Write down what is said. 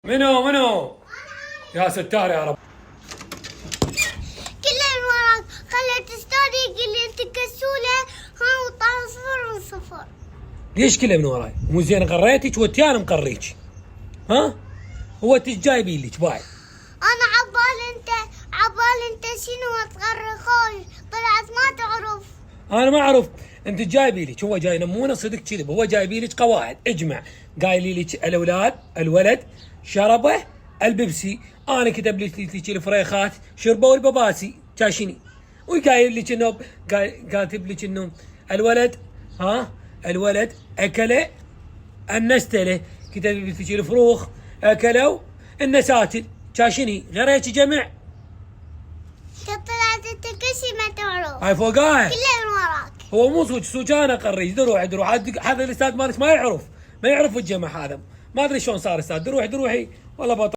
منو يا ستار يا رب. كله من وراك. خليت استاذي يقول لي انت كسوله. ها وطال صفر من صفر. ليش كله من وراي؟ مو زين قريتك وانت مقريك. ها؟ هو انت ايش جايبين لك باي؟ انا عبال انت شنو تغري خوي. طلعت ما تعرف. انا ما اعرف انت جايبي لك. هو جاي نمونه صدق كذب. هو جايبي لك قواعد اجمع. قايلي لك الولد شربه البيبسي. انا كتب لك الفريخات شربوا البباسي كاشني. وقايل لك انه كاتب لك انه الولد اكل النستله. كتب لك الفروخ اكلوا النساتل كاشني. غير هيك جمع. طلعت انت كشي ما تعرف. هاي فوقاه. كله من وراك. هو مو سوج انا قريش. دروح هذا الاستاذ مالك ما يعرف الجمع هذا. ما ادري شلون صار استاذ. دروحي والله بطل.